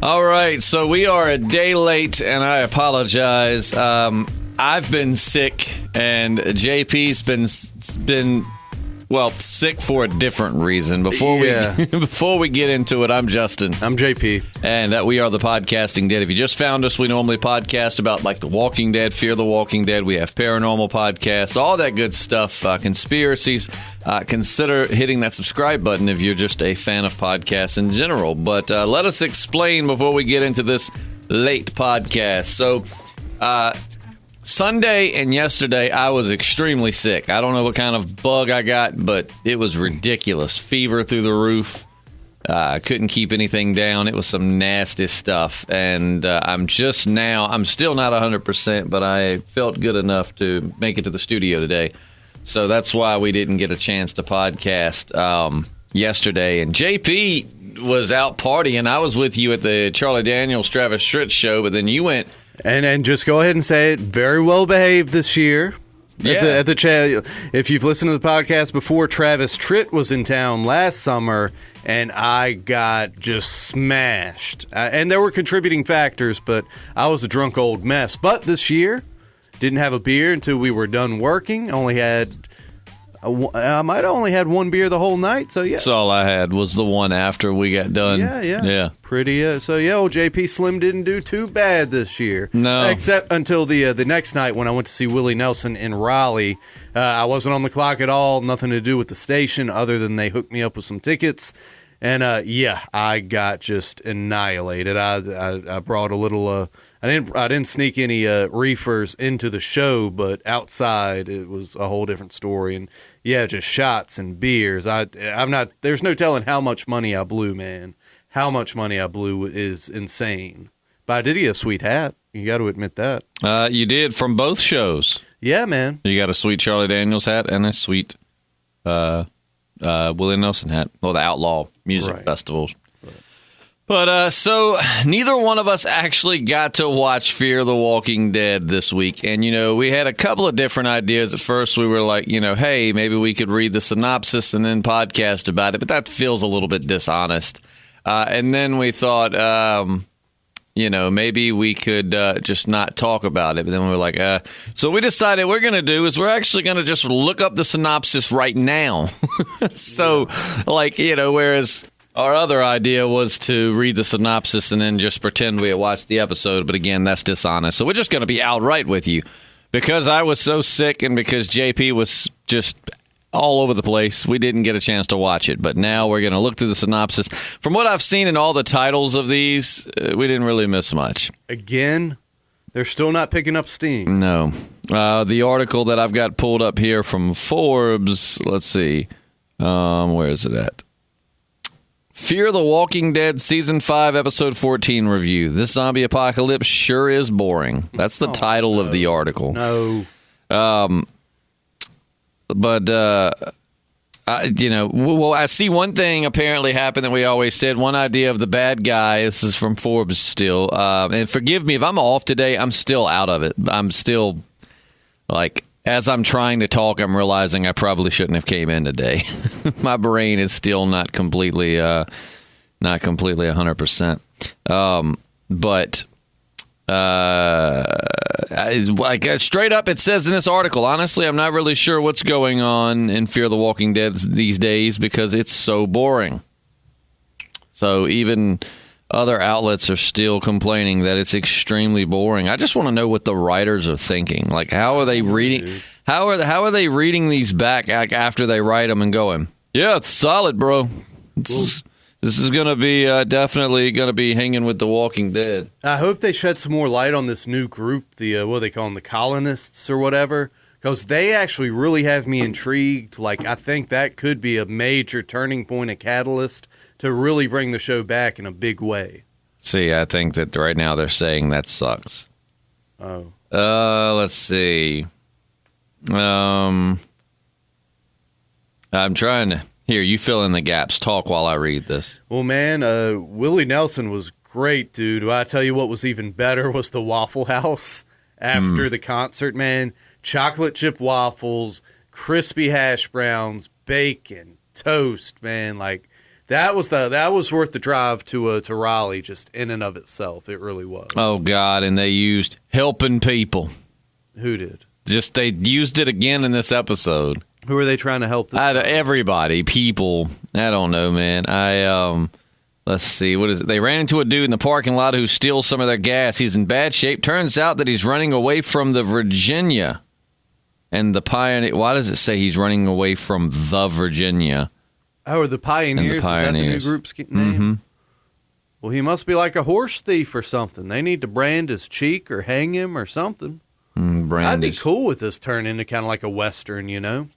All right, so we are a day late, and I apologize. I've been sick, and JP's been sick for a different reason. Before we get into it, I'm Justin. I'm JP. And we are the Podcasting Dead. If you just found us, we normally podcast about like The Walking Dead, Fear the Walking Dead. We have paranormal podcasts, all that good stuff, conspiracies. Consider hitting that subscribe button if you're just a fan of podcasts in general. But let us explain before we get into this late podcast. So, Sunday and yesterday, I was extremely sick. I don't know what kind of bug I got, but it was ridiculous. Fever through the roof. I couldn't keep anything down. It was some nasty stuff. And I'm still not 100%, but I felt good enough to make it to the studio today. So that's why we didn't get a chance to podcast yesterday. And JP was out partying. I was with you at the Charlie Daniels Travis Tritt show, but then you went... And just go ahead and say it. Very well behaved this year. At the channel. If you've listened to the podcast before, Travis Tritt was in town last summer, and I got just smashed. And there were contributing factors, but I was a drunk old mess. But this year, didn't have a beer until we were done working. I might have only had one beer the whole night, so yeah. That's all I had was the one after we got done. Yeah. Pretty, old Jpslim didn't do too bad this year. No. Except until the next night when I went to see Willie Nelson in Raleigh. I wasn't on the clock at all, nothing to do with the station other than they hooked me up with some tickets. And, I got just annihilated. I brought a little... I didn't sneak any reefers into the show, but outside it was a whole different story. And just shots and beers. There's no telling how much money I blew, man. How much money I blew is insane. But I did get a sweet hat. You got to admit that. You did from both shows. Yeah, man. You got a sweet Charlie Daniels hat and a sweet Willie Nelson hat. Well, the Outlaw Music Festivals. But so neither one of us actually got to watch Fear the Walking Dead this week. And, we had a couple of different ideas. At first, we were like, hey, maybe we could read the synopsis and then podcast about it. But that feels a little bit dishonest. And then we thought, maybe we could just not talk about it. But then we were like, so we decided what we're going to do is we're actually going to just look up the synopsis right now. So, whereas... Our other idea was to read the synopsis and then just pretend we had watched the episode. But again, that's dishonest. So we're just going to be outright with you. Because I was so sick and because JP was just all over the place, we didn't get a chance to watch it. But now we're going to look through the synopsis. From what I've seen in all the titles of these, we didn't really miss much. Again, they're still not picking up steam. No. The article that I've got pulled up here from Forbes, let's see. Where is it at? Fear the Walking Dead Season 5, Episode 14 review. This zombie apocalypse sure is boring. That's the title of the article. No. I see one thing apparently happened that we always said. One idea of the bad guy. This is from Forbes still. And forgive me if I'm off today. I'm still out of it. I'm still, as I'm trying to talk, I'm realizing I probably shouldn't have came in today. My brain is still not completely 100%. Straight up, it says in this article, honestly, I'm not really sure what's going on in Fear the Walking Dead these days because it's so boring. So even other outlets are still complaining that it's extremely boring. I just want to know what the writers are thinking. How are they reading? How are they reading these back after they write them and going, yeah, it's solid, bro. This is going to be definitely going to be hanging with The Walking Dead. I hope they shed some more light on this new group, what do they call them, the colonists or whatever, because they actually really have me intrigued. I think that could be a major turning point, a catalyst to really bring the show back in a big way. See, I think that right now they're saying that sucks. Oh. Let's see. I'm trying to... Here, you fill in the gaps. Talk while I read this. Well, man, Willie Nelson was great, dude. I tell you what was even better was the Waffle House after the concert, man. Chocolate chip waffles, crispy hash browns, bacon, toast, man. That was worth the drive to Raleigh, just in and of itself. It really was. Oh God! And they used helping people. Who did? Just they used it again in this episode. Who are they trying to help? This time? Everybody, people. I don't know, man. Let's see. What is it? They ran into a dude in the parking lot who steals some of their gas. He's in bad shape. Turns out that he's running away from the Virginia and the Pioneer. Why does it say he's running away from the Virginia? Oh, the Pioneers. Is that the new group's name? Mm-hmm. Well, he must be like a horse thief or something. They need to brand his cheek or hang him or something. I'd be cool with this turning into kind of like a Western, you know?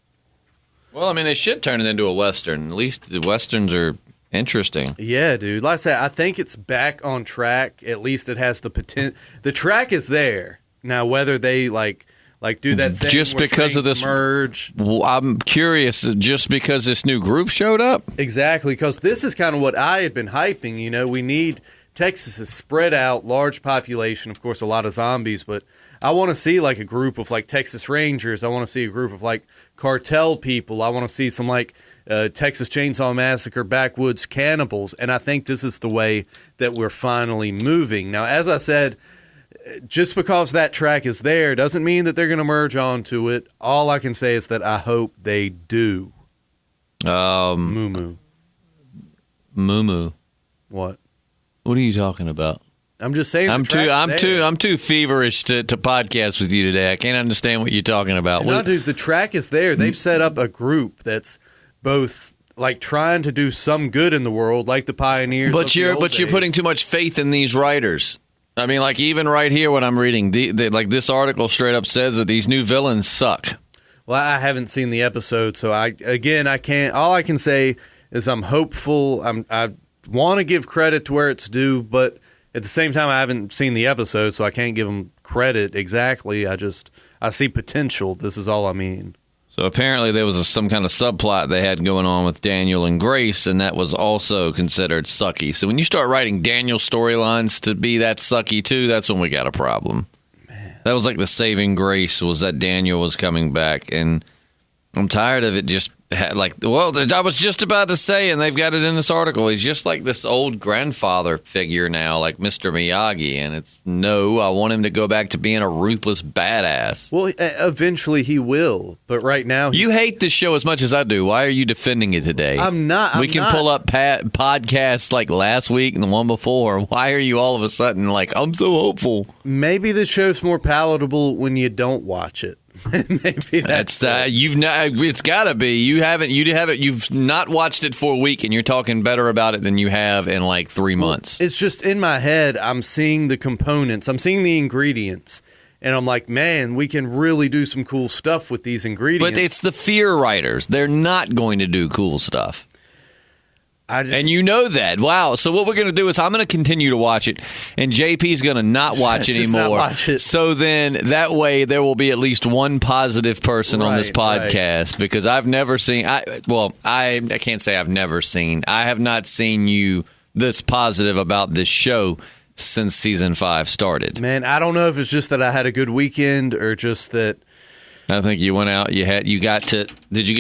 Well, I mean, they should turn it into a Western. At least the Westerns are interesting. Yeah, dude. Like I said, I think it's back on track. At least it has the potential. The track is there. Now, whether they like do that thing just because of this merge. I'm curious, just because this new group showed up? Exactly, because this is kind of what I had been hyping. You know, we need Texas is spread out, large population, of course, a lot of zombies, but I want to see like a group of like Texas Rangers. I want to see a group of like cartel people. I want to see some like Texas Chainsaw Massacre backwoods cannibals. And I think this is the way that we're finally moving. Now, as I said, just because that track is there doesn't mean that they're going to merge onto it. All I can say is that I hope they do. Moo Moo. What? What are you talking about? I'm just saying. I'm too feverish to podcast with you today. I can't understand what you're talking about. No, dude, the track is there. They've set up a group that's both like trying to do some good in the world, like the Pioneers. But you're putting too much faith in these writers. I mean, like even right here, what I'm reading, like this article straight up says that these new villains suck. Well, I haven't seen the episode, so I can't. All I can say is I'm hopeful. I want to give credit to where it's due, but at the same time, I haven't seen the episode, so I can't give them credit exactly. I see potential. This is all I mean. So apparently there was some kind of subplot they had going on with Daniel and Grace, and that was also considered sucky. So when you start writing Daniel storylines to be that sucky too, that's when we got a problem. Man. That was like the saving grace was that Daniel was coming back, and I'm tired of it just I was just about to say, and they've got it in this article, he's just like this old grandfather figure now, like Mr. Miyagi, and I want him to go back to being a ruthless badass. Well, eventually he will, but right now... You hate this show as much as I do. Why are you defending it today? I'm not. We can pull up podcasts like last week and the one before. Why are you all of a sudden like, I'm so hopeful? Maybe the show's more palatable when you don't watch it. Maybe that's that. It's got to be. You've not watched it for a week, and you're talking better about it than you have in like 3 months. It's just in my head. I'm seeing the components. I'm seeing the ingredients, and I'm like, man, we can really do some cool stuff with these ingredients. But it's the fear writers. They're not going to do cool stuff. And you know that. Wow. So what we're going to do is I'm going to continue to watch it, and JP's going to not watch it anymore. Not watch it. So then that way there will be at least one positive person on this podcast, because I've never seen I can't say I've never seen. I have not seen you this positive about this show since season 5 started. Man, I don't know if it's just that I had a good weekend or just that I think you went out. Did you get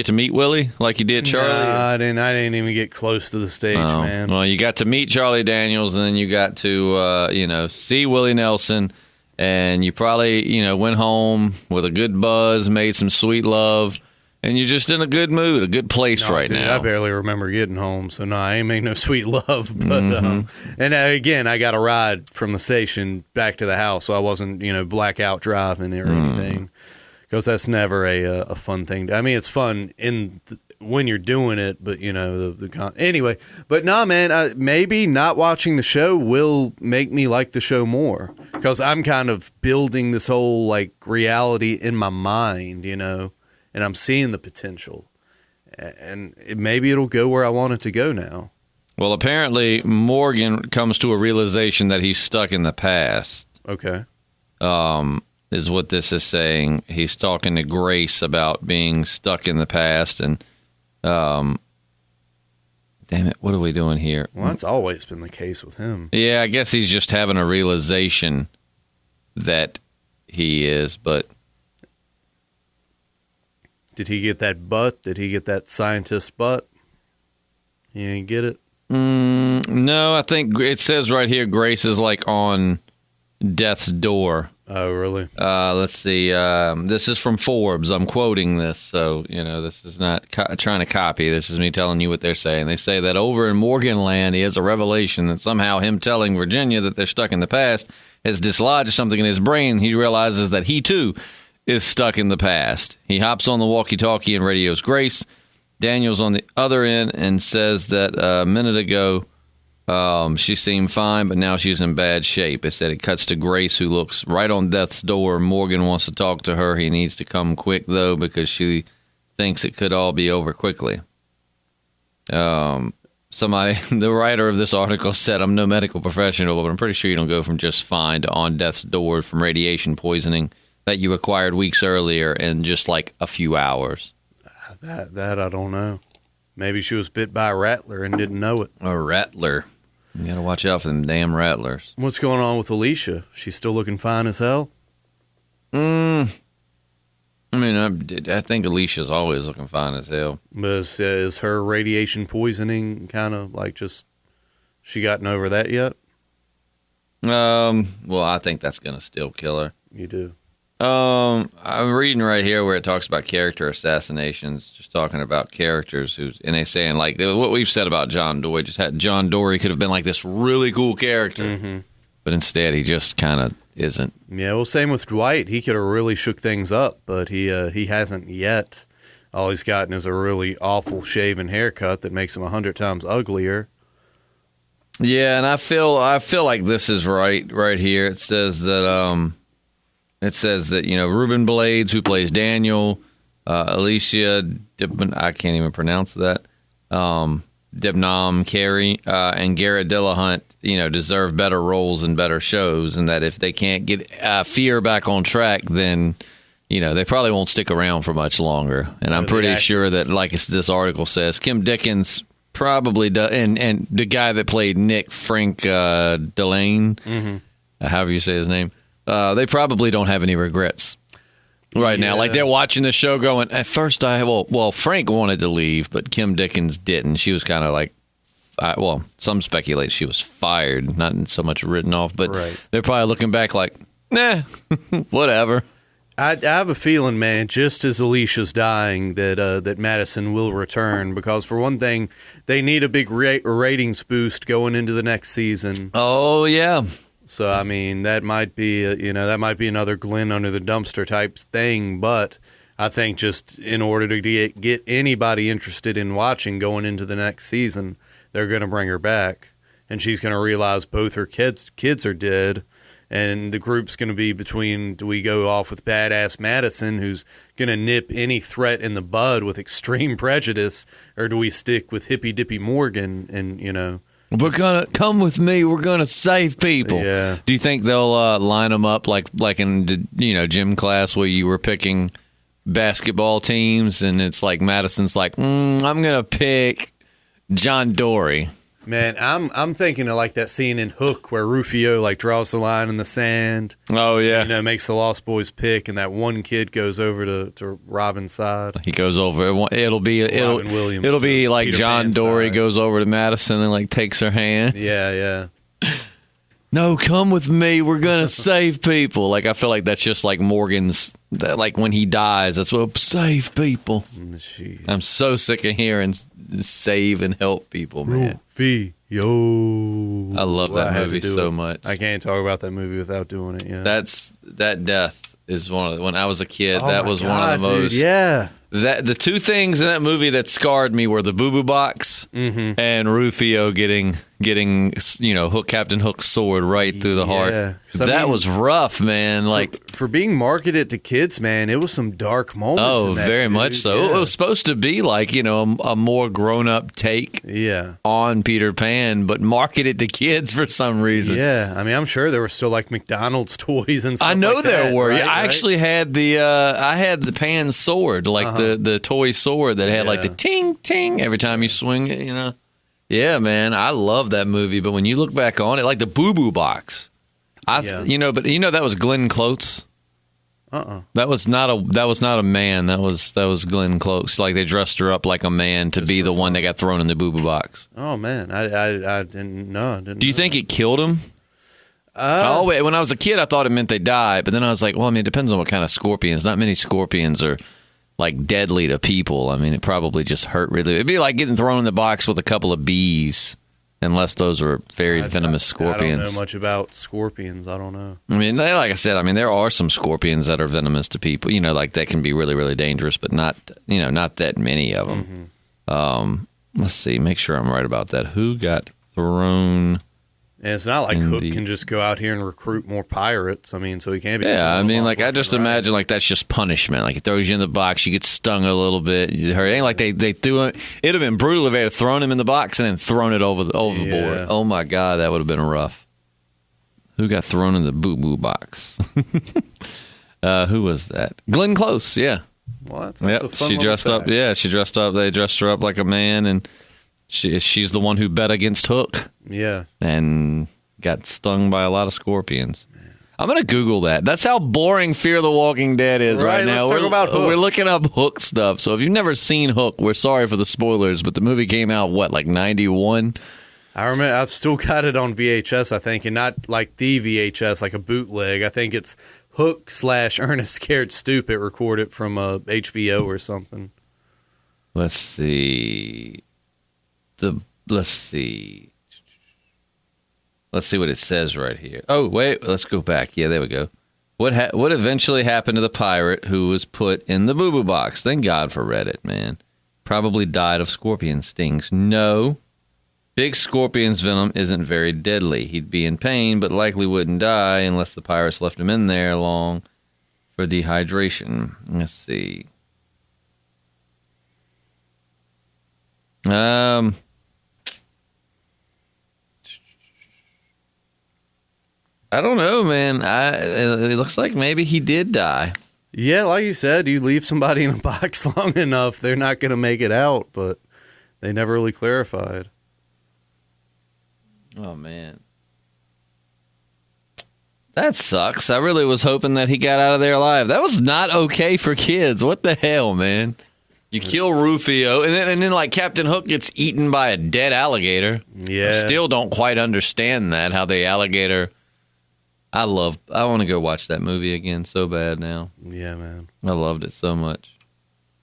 to meet Willie like you did Charlie? No, I didn't even get close to the stage, man. Well, you got to meet Charlie Daniels, and then you got to see Willie Nelson, and you probably went home with a good buzz, made some sweet love, and you're just in a good mood, a good place now. I barely remember getting home, so no, I ain't made no sweet love. But and again, I got a ride from the station back to the house, so I wasn't blackout driving or anything. Because that's never a fun thing. I mean, it's fun when you're doing it, but anyway. But nah, man, maybe not watching the show will make me like the show more, because I'm kind of building this whole like reality in my mind, and I'm seeing the potential, and maybe it'll go where I want it to go now. Well, apparently Morgan comes to a realization that he's stuck in the past. Okay. Is what this is saying. He's talking to Grace about being stuck in the past, and damn it, what are we doing here? Well, that's always been the case with him. Yeah, I guess he's just having a realization that he is, but... Did he get that butt? Did he get that scientist butt? He didn't get it? No, I think it says right here Grace is like on death's door. Oh, really? Let's see. This is from Forbes. I'm quoting this, so this is not trying to copy. This is me telling you what they're saying. They say that over in Morganland, he has a revelation that somehow him telling Virginia that they're stuck in the past has dislodged something in his brain. He realizes that he too is stuck in the past. He hops on the walkie-talkie and radios Grace. Daniel's on the other end and says that a minute ago she seemed fine, but now she's in bad shape. It said it cuts to Grace, who looks right on death's door. Morgan wants to talk to her. He needs to come quick, though, because she thinks it could all be over quickly. Somebody, the writer of this article said, I'm no medical professional, but I'm pretty sure you don't go from just fine to on death's door from radiation poisoning that you acquired weeks earlier in just like a few hours. That I don't know. Maybe she was bit by a rattler and didn't know it. A rattler. You got to watch out for them damn rattlers. What's going on with Alicia? She's still looking fine as hell? I think Alicia's always looking fine as hell. But is her radiation poisoning kind of like just, she gotten over that yet? Well, I think that's going to still kill her. You do? I'm reading right here where it talks about character assassinations, just talking about characters and they saying like what we've said about John Dory. Just had John Dory could have been like this really cool character, but instead he just kind of isn't. Yeah, well, same with Dwight. He could have really shook things up, but he hasn't yet. All he's gotten is a really awful shaven haircut that makes him 100 times uglier. Yeah, and I feel like this is right here. It says that Ruben Blades, who plays Daniel, Alicia, I can't even pronounce that, Debnam Carey, and Garrett Dillahunt, deserve better roles and better shows, and that if they can't get Fear back on track, then, they probably won't stick around for much longer. And I'm pretty sure that, like this article says, Kim Dickens probably does, and the guy that played Nick, Frank Delane, however you say his name, they probably don't have any regrets right now. Like they're watching the show going, at first Frank wanted to leave, but Kim Dickens didn't. She was kind of like, some speculate she was fired, not so much written off, but they're probably looking back like, whatever. I have a feeling, man, just as Alicia's dying, that Madison will return, because for one thing, they need a big ratings boost going into the next season. Oh, yeah. So, I mean, that might be another Glenn under the dumpster type thing, but I think just in order to get anybody interested in watching going into the next season, they're going to bring her back, and she's going to realize both her kids are dead, and the group's going to be between, do we go off with badass Madison, who's going to nip any threat in the bud with extreme prejudice, or do we stick with hippy dippy Morgan and, we're gonna come with me. We're gonna save people. Yeah. Do you think they'll line them up like in gym class where you were picking basketball teams and it's like Madison's like, I'm gonna pick John Dory. Man, I'm thinking of like that scene in Hook where Rufio like draws the line in the sand. Oh yeah, makes the Lost Boys pick, and that one kid goes over to Robin's side. He goes over. It'll be like Peter John Pan's Dory side. goes over to Madison and like takes her hand. Yeah. No, come with me. We're gonna save people. Like I feel like that's just like Morgan's. Like when he dies, that's what save people. Jeez. I'm so sick of hearing save and help people, man. Rufio. I love that movie so much. I can't talk about that movie without doing it. Yeah, that death is one of the, when I was a kid. Oh that my was God, one of the most. Dude, yeah. That the two things in that movie that scarred me were the Boo Boo Box and Rufio getting Captain Hook's sword right through the heart. That was rough, man. Like for being marketed to kids, man, it was some dark moments. Oh, very much so. Yeah. It was supposed to be like a more grown up take on Peter Pan, but marketed to kids for some reason. Yeah, I mean, I'm sure there were still like McDonald's toys and stuff. I know like there that, were. right? I actually had the Pan sword, like the toy sword that had like the ting ting every time you swing it. Yeah, man, I love that movie. But when you look back on it, like the Boo Boo Box, but that was Glenn Close. That was not a man. That was Glenn Close. Like they dressed her up like a man to be the one that got thrown in the boo-boo box. Oh man, I didn't know. Do you think it killed him? When I was a kid, I thought it meant they died, but then I was like, well, I mean, it depends on what kind of scorpions. Not many scorpions are like deadly to people. I mean, it probably just hurt really. It'd be like getting thrown in the box with a couple of bees. Unless those are very venomous scorpions. I don't know much about scorpions. I don't know. I mean, like I said, there are some scorpions that are venomous to people. Like that can be really, really dangerous, but not that many of them. Mm-hmm. Let's see. Make sure I'm right about that. Who got thrown? And it's not like Hook can just go out here and recruit more pirates. I mean, so he can't be. Yeah, I mean, like I just imagine like that's just punishment. Like it throws you in the box, you get stung a little bit, you hurt. It ain't like they threw it. It'd have been brutal if they had thrown him in the box and then thrown it overboard. Yeah. Oh my God, that would have been rough. Who got thrown in the boo boo box? Who was that? Glenn Close. Yeah. What? Yep. She dressed up. Yeah, she dressed up. They dressed her up like a man and. She's the one who bet against Hook. Yeah. And got stung by a lot of scorpions. I'm going to Google that. That's how boring Fear the Walking Dead is right now. Let's talk about Hook. We're looking up Hook stuff. So if you've never seen Hook, we're sorry for the spoilers, but the movie came out, like 91? I remember. I've still got it on VHS, I think, and not like the VHS, like a bootleg. I think it's Hook / Ernest Scared Stupid recorded from HBO or something. Let's see. Let's see what it says right here. Oh, wait, let's go back. Yeah, there we go. What eventually happened to the pirate who was put in the boo-boo box? Thank God for Reddit, man. Probably died of scorpion stings. No. Big scorpion's venom isn't very deadly. He'd be in pain, but likely wouldn't die unless the pirates left him in there long for dehydration. Let's see. I don't know, man. It looks like maybe he did die. Yeah, like you said, you leave somebody in a box long enough, they're not going to make it out, but they never really clarified. Oh, man. That sucks. I really was hoping that he got out of there alive. That was not okay for kids. What the hell, man? You kill Rufio, and then like Captain Hook gets eaten by a dead alligator. Yeah. I still don't quite understand that, how the alligator... I want to go watch that movie again so bad now. Yeah, man. I loved it so much.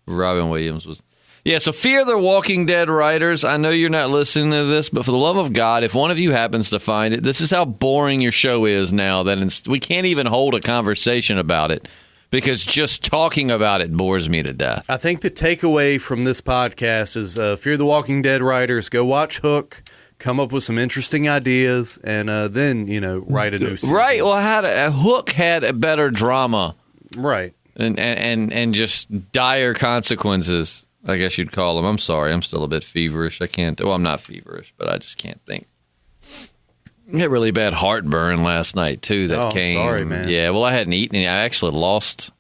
Robin Williams was... Yeah, so Fear the Walking Dead writers, I know you're not listening to this, but for the love of God, if one of you happens to find it, this is how boring your show is now, that we can't even hold a conversation about it, because just talking about it bores me to death. I think the takeaway from this podcast is Fear the Walking Dead writers, go watch Hook, come up with some interesting ideas, and then, write a new season. Right. Well, Hook had a better drama. Right. And just dire consequences, I guess you'd call them. I'm sorry. I'm still a bit feverish. I'm not feverish, but I just can't think. I had really bad heartburn last night, too, that came. Sorry, man. Yeah, well, I hadn't eaten any. I actually lost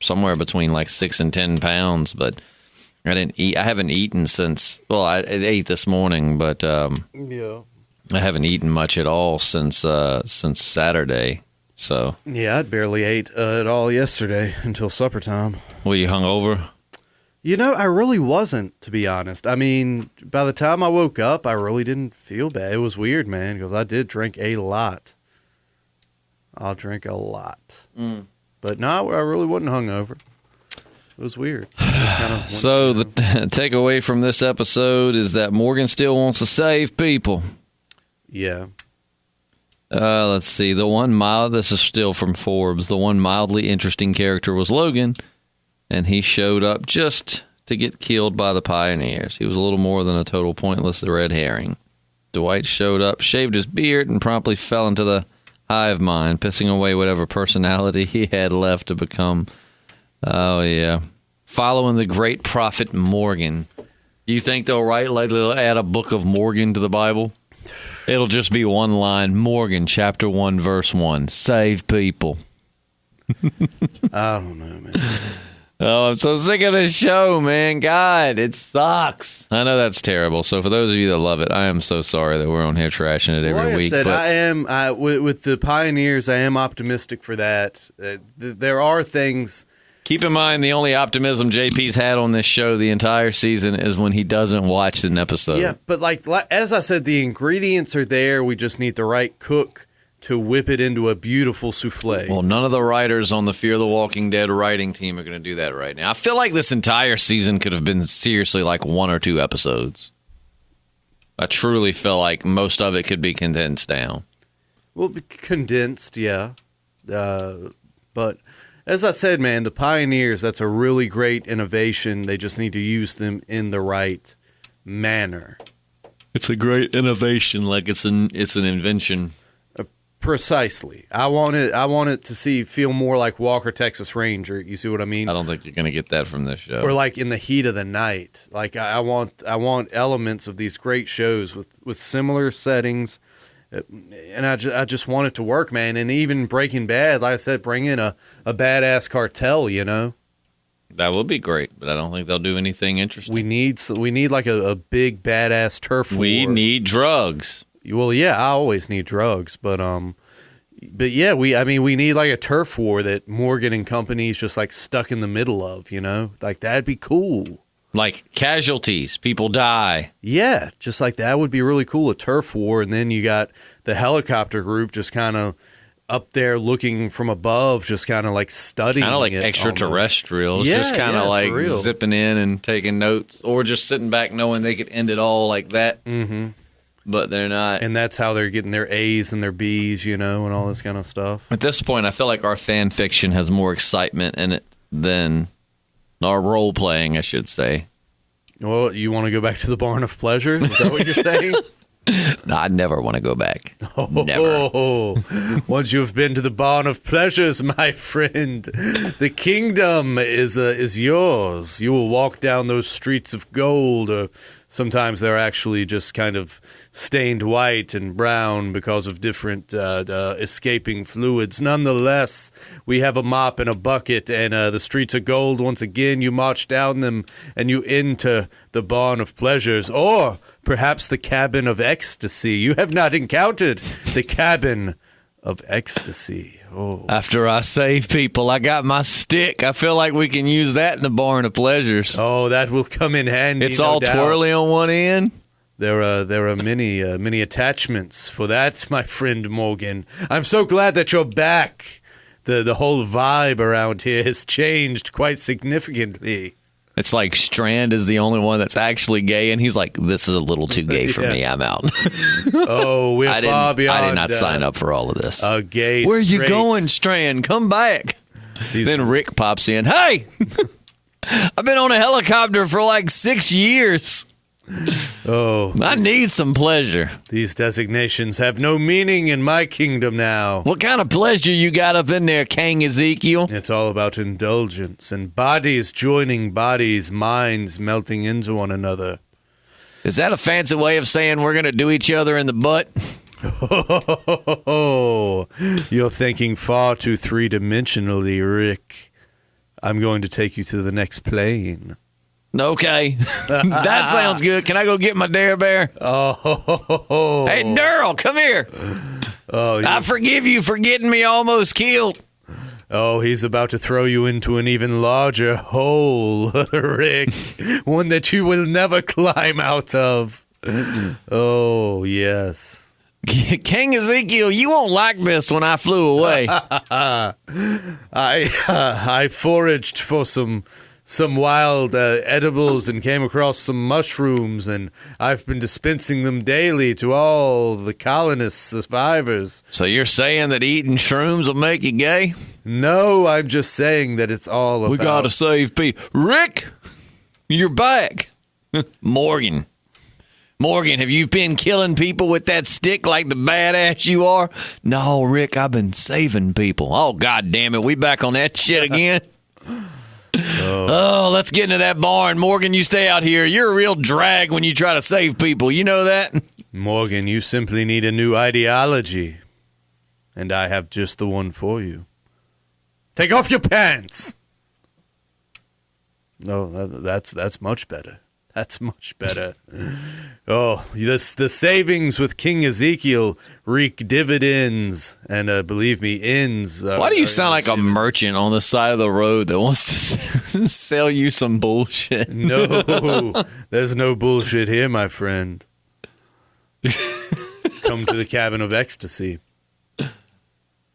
somewhere between like 6 and 10 pounds, but... I didn't eat. I haven't eaten since. Well, I ate this morning, but I haven't eaten much at all since Saturday. So yeah, I barely ate at all yesterday until supper time. Were you hungover? I really wasn't, to be honest. I mean, by the time I woke up, I really didn't feel bad. It was weird, man, because I did drink a lot. I'll drink a lot, but no, I really wasn't hungover. It was weird. So the takeaway from this episode is that Morgan still wants to save people. Yeah. Let's see. This is still from Forbes. The one mildly interesting character was Logan, and he showed up just to get killed by the pioneers. He was a little more than a total pointless red herring. Dwight showed up, shaved his beard, and promptly fell into the hive mind, pissing away whatever personality he had left to become... Oh, yeah. Following the great prophet Morgan. Do you think they'll they'll add a book of Morgan to the Bible? It'll just be one line, Morgan, chapter 1, verse 1, save people. I don't know, man. Oh, I'm so sick of this show, man. God, it sucks. I know that's terrible. So for those of you that love it, I am so sorry that we're on here trashing it every week. Like I said, with the Pioneers, I am optimistic for that. There are things. Keep in mind, the only optimism JP's had on this show the entire season is when he doesn't watch an episode. Yeah, but like as I said, the ingredients are there. We just need the right cook to whip it into a beautiful souffle. Well, none of the writers on the Fear the Walking Dead writing team are going to do that right now. I feel like this entire season could have been seriously like 1 or 2 episodes. I truly feel like most of it could be condensed down. Well, condensed, yeah. But as I said, man, the Pioneers, that's a really great innovation. They just need to use them in the right manner. It's a great innovation, like it's an invention. Precisely. I want it to feel more like Walker, Texas Ranger. You see what I mean? I don't think you're going to get that from this show. Or like In the Heat of the Night. Like I want elements of these great shows with similar settings, and I just want it to work, man. And even Breaking Bad, like I said, bring in a badass cartel. You know, that would be great, but I don't think they'll do anything interesting. We need like a big badass turf war. We need drugs. Well, yeah, I always need drugs, but yeah, we need like a turf war that Morgan and company's just like stuck in the middle of, you know? Like that'd be cool. Like casualties, people die. Yeah, just like that would be really cool, a turf war, and then you got the helicopter group just kind of up there looking from above, just kind of like studying, kind of like extraterrestrials, just kind of like zipping in and taking notes, or just sitting back knowing they could end it all like that. Mm-hmm. But they're not. And that's how they're getting their A's and their B's, you know, and all this kind of stuff. At this point, I feel like our fan fiction has more excitement in it than our role playing, I should say. Well, you want to go back to the Barn of Pleasure? Is that what you're saying? No, I never want to go back. Never. Once you've been to the Barn of Pleasures, my friend, the kingdom is yours. You will walk down those streets of gold, or sometimes they're actually just kind of stained white and brown because of different escaping fluids. Nonetheless, we have a mop and a bucket, and the streets of gold, once again, you march down them, and you enter the Barn of Pleasures, or perhaps the Cabin of Ecstasy. You have not encountered the Cabin of Ecstasy. Oh. After I save people, I got my stick. I feel like we can use that in the Barn of Pleasures. Oh, that will come in handy. It's all twirly on one end. There are many attachments for that, my friend Morgan. I'm so glad that you're back. The whole vibe around here has changed quite significantly. It's like Strand is the only one that's actually gay, and he's like, this is a little too gay for me. I'm out. Oh, we're far beyond. I did not sign up for all of this. A gay Where are you going, Strand? Come back. Then Rick pops in. Hey, I've been on a helicopter for like 6 years. Oh, I need some pleasure. These designations have no meaning in my kingdom now. What kind of pleasure you got up in there, King Ezekiel? It's all about indulgence and bodies joining bodies, minds melting into one another. Is that a fancy way of saying we're going to do each other in the butt? Oh, you're thinking far too three-dimensionally, Rick. I'm going to take you to the next plane. Okay. That sounds good. Can I go get my Dare Bear? Oh. Hey, Daryl, come here. Oh, I forgive you for getting me almost killed. Oh, he's about to throw you into an even larger hole, Rick. One that you will never climb out of. Oh, yes. King Ezekiel, you won't like this when I flew away. I foraged for some wild edibles and came across some mushrooms, and I've been dispensing them daily to all the colonists, survivors. So you're saying that eating shrooms will make you gay? No, I'm just saying that it's all about... We gotta save people. Rick, you're back. Morgan, have you been killing people with that stick like the badass you are? No, Rick, I've been saving people. Oh, God damn it, we back on that shit again? Oh, let's get into that barn. Morgan, you stay out here. You're a real drag when you try to save people. You know that? Morgan, you simply need a new ideology. And I have just the one for you. Take off your pants! No, that's much better. That's much better. Oh, the savings with King Ezekiel reap dividends, and believe me, ends. Why do you sound like a merchant on the side of the road that wants to sell you some bullshit? No, there's no bullshit here, my friend. Come to the cabin of ecstasy.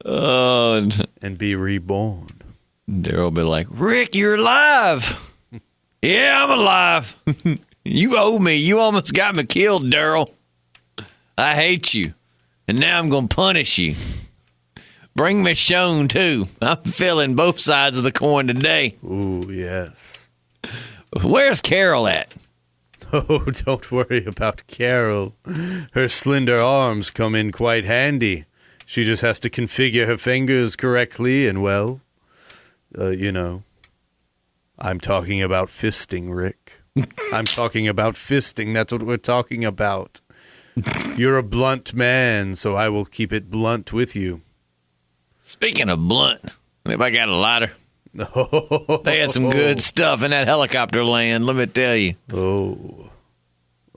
Oh, and be reborn. Daryl will be like, Rick, you're alive. Yeah, I'm alive. You owe me. You almost got me killed, Daryl. I hate you. And now I'm going to punish you. Bring me Michonne, too. I'm feeling both sides of the coin today. Ooh, yes. Where's Carol at? Oh, don't worry about Carol. Her slender arms come in quite handy. She just has to configure her fingers correctly and, well, I'm talking about fisting, Rick. I'm talking about fisting. That's what we're talking about. You're a blunt man, so I will keep it blunt with you. Speaking of blunt, anybody got a lighter? Oh. They had some good stuff in that helicopter land, let me tell you.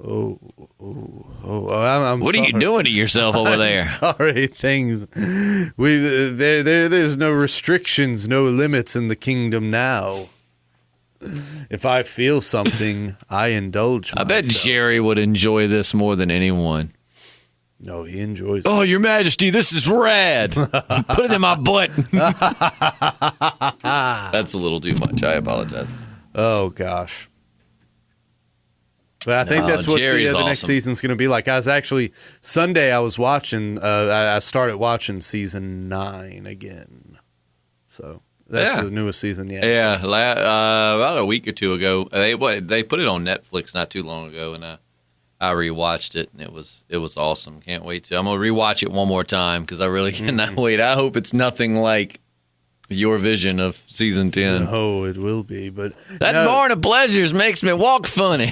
I'm what sorry. are you doing to yourself over there? Sorry, things. There's no restrictions, no limits in the kingdom now. If I feel something, I indulge myself. I bet Jerry would enjoy this more than anyone. No, he enjoys it. Oh, Your Majesty, this is rad. Put it in my butt. That's a little too much. I apologize. Oh, gosh. But I think that's what the next awesome. season's going to be like. Sunday I was watching, I started watching season 9 again. So that's the newest season yet. Yeah, about a week or two ago. They put it on Netflix not too long ago, and I rewatched it, and it was awesome. Can't wait to. I'm going to rewatch it one more time because I really cannot wait. I hope it's nothing like your vision of season 10. Oh, it will be, but that Barn of Pleasures makes me walk funny.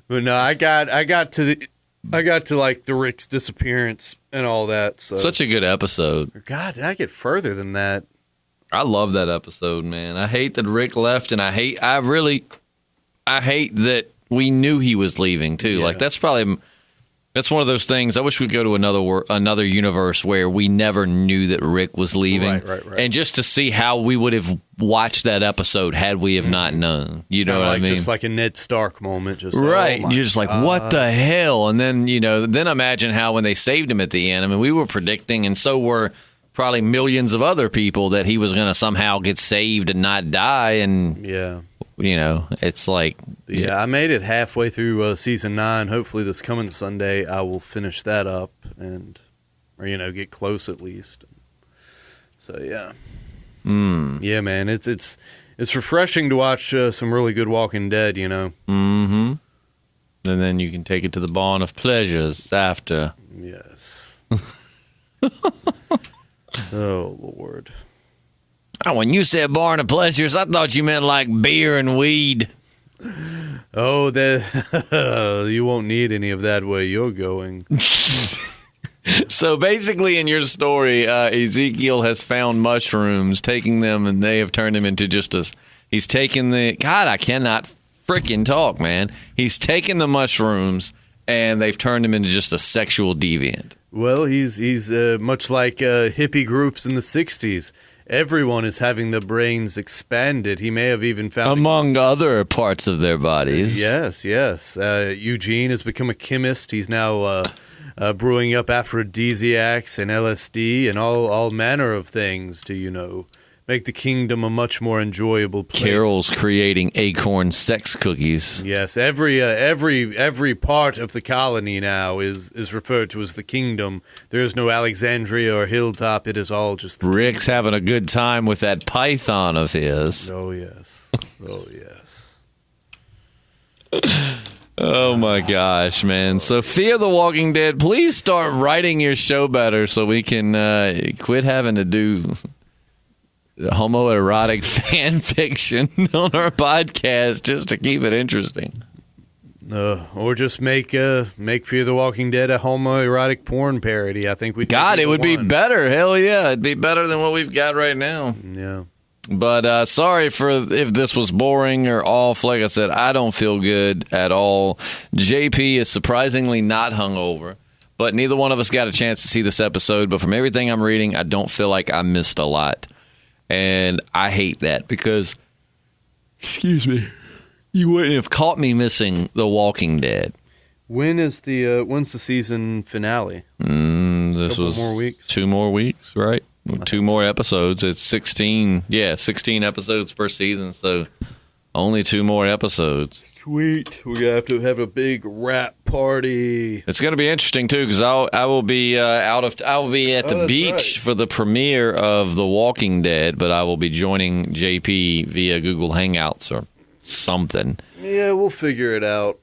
But no, I got to like the Rick's disappearance and all that. So. Such a good episode. God, did I get further than that? I love that episode, man. I hate that Rick left, and I hate that we knew he was leaving too. Yeah. Like that's one of those things. I wish we'd go to another universe where we never knew that Rick was leaving, right. and just to see how we would have watched that episode had we have not known. You know what I mean? Just like a Ned Stark moment, just right. Oh You're just like, what the hell? And then then imagine how when they saved him at the end. I mean, we were predicting, and so were probably millions of other people, that he was going to somehow get saved and not die. And yeah. It's like... Yeah, I made it halfway through season 9. Hopefully this coming Sunday I will finish that up or get close at least. So, yeah. Yeah, man, it's refreshing to watch some really good Walking Dead, Mm-hmm. And then you can take it to the Barn of Pleasures after. Yes. Oh, Lord. Oh, when you said Barn of Pleasures, I thought you meant like beer and weed. Oh, you won't need any of that where you're going. So basically in your story, Ezekiel has found mushrooms, taking them, and they have turned him into he's taken God, I cannot freaking talk, man. He's taken the mushrooms, and they've turned him into just a sexual deviant. Well, he's much like hippie groups in the 60s. Everyone is having their brains expanded. He may have even found... Among other parts of their bodies. Yes. Eugene has become a chemist. He's now brewing up aphrodisiacs and LSD and all manner of things to, make the kingdom a much more enjoyable place. Carol's creating acorn sex cookies. Yes, every part of the colony now is referred to as the kingdom. There is no Alexandria or Hilltop. It is all just the Rick's having a good time with that python of his. Oh, yes. Oh, yes. Oh, my gosh, man. So, Fear the Walking Dead, please start writing your show better so we can quit having to do homoerotic fan fiction on our podcast just to keep it interesting. Or just make Fear the Walking Dead a homoerotic porn parody. I think we God, it would be better. Hell yeah, it'd be better than what we've got right now. Yeah. But sorry for if this was boring or off. Like I said, I don't feel good at all. JP is surprisingly not hungover, but neither one of us got a chance to see this episode. But from everything I'm reading, I don't feel like I missed a lot. And I hate that because, excuse me, you wouldn't have caught me missing The Walking Dead. When's the season finale? This was more weeks. 2 more weeks, right? 2 more episodes. It's 16. Yeah, 16 episodes per season, so only 2 more episodes. Sweet. We're gonna have to have a big rap party. It's gonna be interesting too, because I will be at the beach for the premiere of The Walking Dead, but I will be joining JP via Google Hangouts or something. Yeah, we'll figure it out.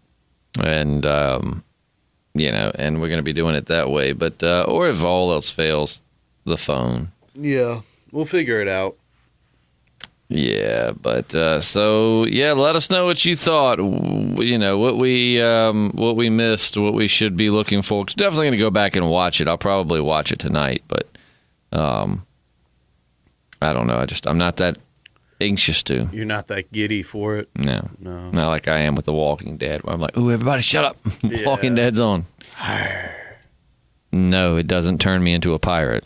And and we're gonna be doing it that way. But or if all else fails, the phone. Yeah, we'll figure it out. Yeah, but let us know what you thought. What we missed, what we should be looking for. Definitely going to go back and watch it. I'll probably watch it tonight, but I don't know. I'm not that anxious to. You're not that giddy for it. No, not like I am with The Walking Dead. Where I'm like, ooh, everybody, shut up! Yeah. Walking Dead's on. No, it doesn't turn me into a pirate.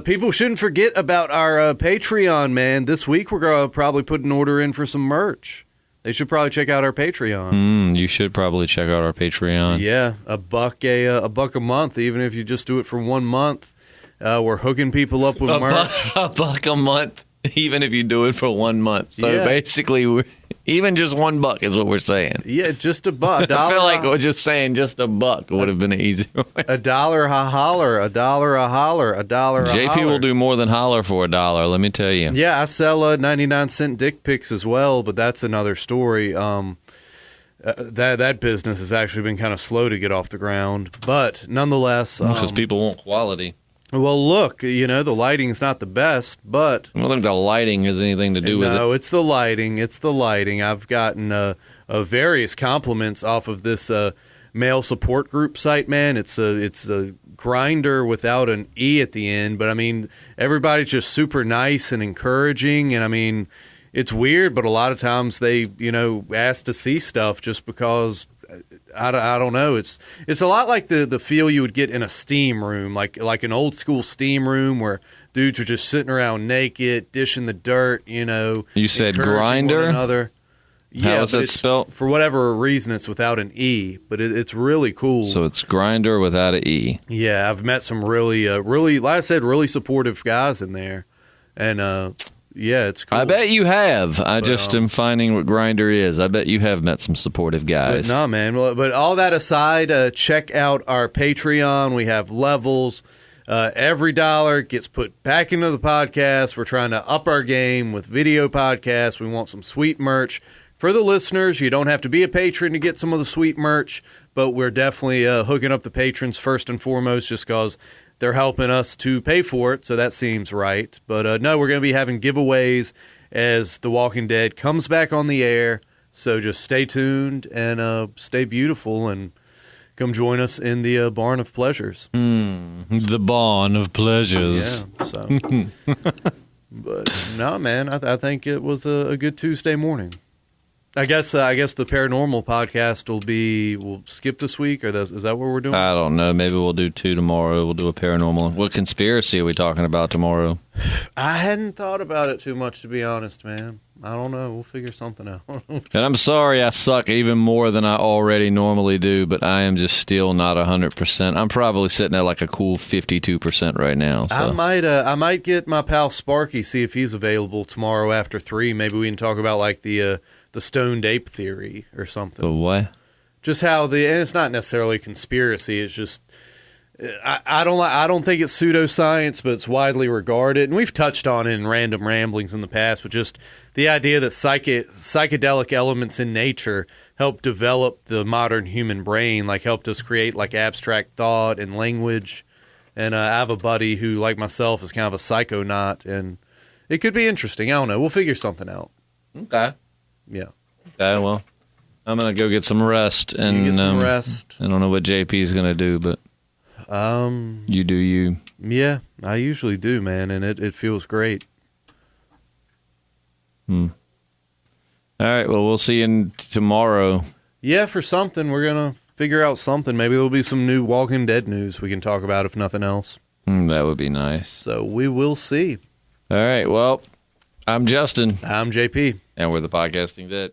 People shouldn't forget about our Patreon, man. This week we're going to probably put an order in for some merch. They should probably check out our Patreon. You should probably check out our Patreon. Yeah, $1 a month, even if you just do it for 1 month. We're hooking people up with merch. $1 a month, even if you do it for 1 month. So Yeah. basically, even just $1 is what we're saying. Yeah, just $1. I feel like we're just saying just $1 would have been an easy way. $1 a holler, $1 a holler, $1 a JP holler. will do more than holler for $1, let me tell you. Yeah, I sell 99-cent dick pics as well, but that's another story. That business has actually been kind of slow to get off the ground, but nonetheless, Because people want quality. well, look, the lighting's not the best, but I don't think the lighting has anything to do with it. no, it's the lighting. It's the lighting. I've gotten various compliments off of this male support group site, man. It's a grinder without an E at the end, but I mean, everybody's just super nice and encouraging, and I mean, it's weird, but a lot of times they, ask to see stuff just because. I don't know. It's a lot like the feel you would get in a steam room, like an old school steam room where dudes are just sitting around naked, dishing the dirt. You said encouraging grinder? one another. Yeah, How is that spelled? For whatever reason, it's without an E, but it's really cool. So it's grinder without an E. Yeah, I've met some really, like I said, really supportive guys in there, and yeah, it's cool. I bet you have. I just am finding what grinder is. I bet you have met some supportive guys. But no, man. But all that aside, check out our Patreon. We have levels. Every dollar gets put back into the podcast. We're trying to up our game with video podcasts. We want some sweet merch. For the listeners, you don't have to be a patron to get some of the sweet merch, but we're definitely hooking up the patrons first and foremost just because they're helping us to pay for it, so that seems right. But no, we're going to be having giveaways as The Walking Dead comes back on the air. So just stay tuned and stay beautiful and come join us in the Barn of Pleasures. The Barn of Pleasures. Yeah, so. But no, man, I think it was a good Tuesday morning. I guess the paranormal podcast we'll skip this week, or is that what we're doing? I don't know. Maybe we'll do 2 tomorrow. We'll do a paranormal. What conspiracy are we talking about tomorrow? I hadn't thought about it too much, to be honest, man. I don't know. We'll figure something out. And I'm sorry I suck even more than I already normally do, but I am just still not 100%. I'm probably sitting at like a cool 52% right now. So. I might get my pal Sparky, see if he's available tomorrow after 3. Maybe we can talk about like the stoned ape theory or something. The what? Just how and it's not necessarily a conspiracy. It's just I don't think it's pseudoscience, but it's widely regarded, and we've touched on it in random ramblings in the past. But just the idea that psychedelic elements in nature help develop the modern human brain, like helped us create like abstract thought and language. And I have a buddy who, like myself, is kind of a psychonaut, and it could be interesting. I don't know. We'll figure something out. Okay. Yeah. Okay, well, I'm going to go get some rest. And get some rest. I don't know what JP's going to do, but You do you. Yeah, I usually do, man, and it feels great. All right, well, we'll see you tomorrow. Yeah, for something. We're going to figure out something. Maybe there'll be some new Walking Dead news we can talk about, if nothing else. That would be nice. So we will see. All right, well, I'm Justin. I'm JP. And we're the Podcasting Dead.